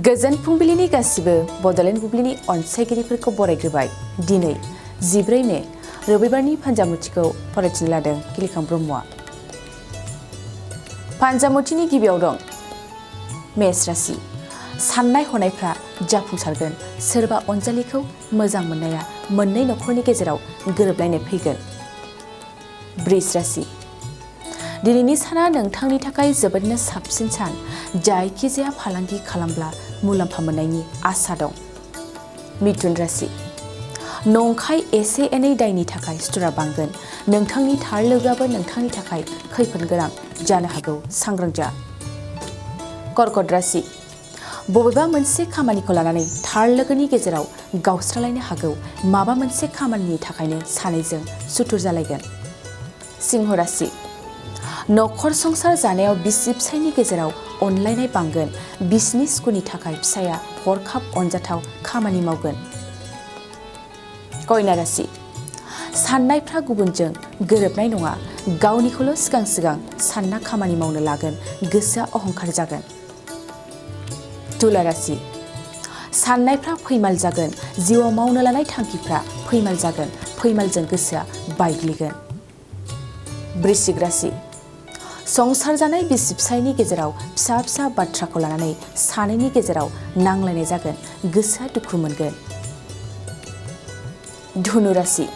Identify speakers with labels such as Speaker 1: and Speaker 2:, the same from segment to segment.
Speaker 1: गोजोन फुंबिलिनि गासिबो बड'लेण्ड बुब्लिनि अनसायगिरिफोरखौ बरायग्रोबाय। दिनै 14 मे रबिबारनि फान्जामुथिखौ फरायथिनो लादों किलिखां ब्रह्मआ। फान्जामुथिनि गिबियाव दं मेष राशि। साननाय हनायफ्रा जाफुंसारगोन। सोरबा अनजालिखौ मोजां मोननाया मोननै नखरनि गेजेराव गोरोबलायनाय फैगोन। वृष राशि। दिनैनि साना नोंथांनि थाखाय जोबोदनो साबसिन सान। जायखिजाया फालांगि खालामब्ला मुलाम्फा मोननायनि आसा दं। मिथुन राशि। नंखाय एसे एनै दायनि थाखाय सुथुरा बांगोन। नोंथांनि थार लोगोआबो नोंथांनि थाखाय खैफोद गोनां जानो हागौ, सांग्रां जा। कर्कट राशि। बबेबा मोनसे खामानिखौ लानानै थार लोगोनि गेजेराव गावस्रालायनो हागौ। माबा मोनसे खामानिनि थाखायनो सानैजों सुथुर जालायगोन। सिंह राशि। नखर संसार जानायाव बिसि फिसायनि गेजेराव अनलायनाय बांगोन। बिसिनि सुखुनि थाखाय फिसाया हरखाब अनजाथाव खामानि मावगोन। कन्या राशि। साननायफ्रा गुबुनजों गोरोबनाय नङा। गावनिखौल' सिगां सिगां सानना खामानि मावनो लागोन। गोसोआ अहंखार जागोन। तुला राशि। साननायफ्रा फैमाल जागोन। जिउआव मावनो लानाय थांखिफ्रा फैमाल जागोन। फैमालजों गोसोआ बायग्लिगोन। वृश्चिक राशि। संसार जानाय बिसि फिसायनि गेजेराव फिसा फिसा बाथ्राखौ लानानै सानैनि गेजेराव नांलायनाय जागोन। गोसोआ दुखु मोनगोन। धनु राशि।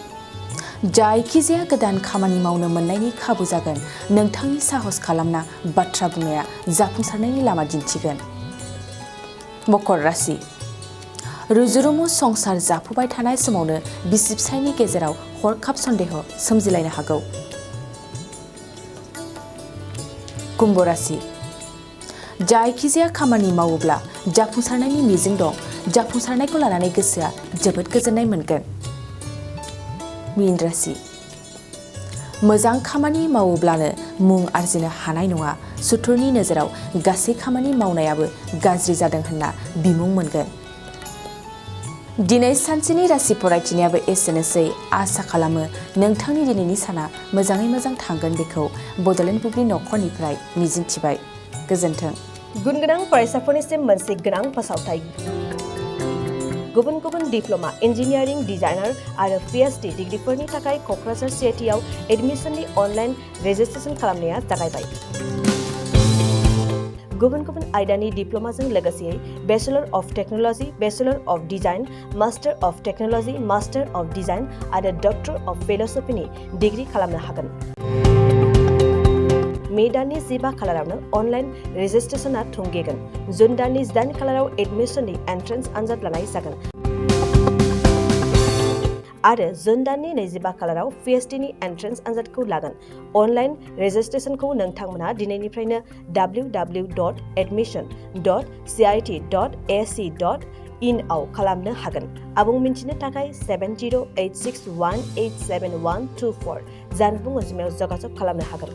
Speaker 1: जायखिजाया गोदान खामानि मावनो मोननायनि खाबु जागोन। नोंथांनि साहस खालामना बाथ्रा बुंनाया जाफुंसारनायनि लामा दिन्थिगोन। मकर राशि। रुजुरुमु संसार जाफुबाय थानाय समावनो बिसि फिसायनि गेजेराव हरखाब सन्देह सोमजिलायनो हागौ। कुम्भ राशि। जायखिजाया खामानि मावोब्ला जाफुंसारनायनि मिजिं दं। जाफुंसारनायखौ लानानै गोसोआ जोबोद गोजोननाय मोनगोन। मीन राशि। मोजां खामानि मावोब्लानो मुं आरजिनो हानाय नङा। सुथुरनि नोजोराव गासै खामानि मावनायाबो गाज्रि जादों होनना बिमुं मोनगोन। दिनै सानसेनि राशि फरायथिनायाबो एसेनोसै। आसा खालामो नोंथांनि दिनैनि साना मोजाङै मोजां थांगोन बेखौ बड'लेण्ड बुब्लि नखरनिफ्राय मिजिंथिबाय। गोजोन्थों।
Speaker 2: गुन गोनां फरायसाफोरनिसिम मोनसे गोनां फोसावथाय। गुबुन गुबुन डिप्ल'मा, इन्जिनियारिं, डिजाइनार आरो PhD डिग्रिफोरनि थाखाय क'क्राझार CITआव एडमिसननि अनलाइन रेजिस्ट्रेसन खालामनाया जागायबाय। गुबुन गुबुन आयदानि डिप्ल'माजों लोगोसे bachelor of technology, bachelor of design, master of technology, master of design आरो डक्टर अफ फिल'सफिनि डिग्रि खालामनो हागोन। मे दाननि 15 खालारावनो अनलाइन रेजिस्ट्रेसनआ थुंगेगोन। जुन दाननि 18 खालाराव एडमिसननि एन्ट्रेन्स आनजाद लानाय जागोन। आरो जुन दाननि 25 खालाराव PhDनि एन्ट्रेन्स आनजादखौ लागोन। अनलाइन रेजिस्ट्रेसनखौ नोंथांमोना दिनैनिफ्रायनो www.admission.cit.ac.in आव खालामनो हागोन। आबुं मिन्थिनो थाखाय 7086187124 जानबुं अनजिमायाव जगाजग खालामनो हागोन।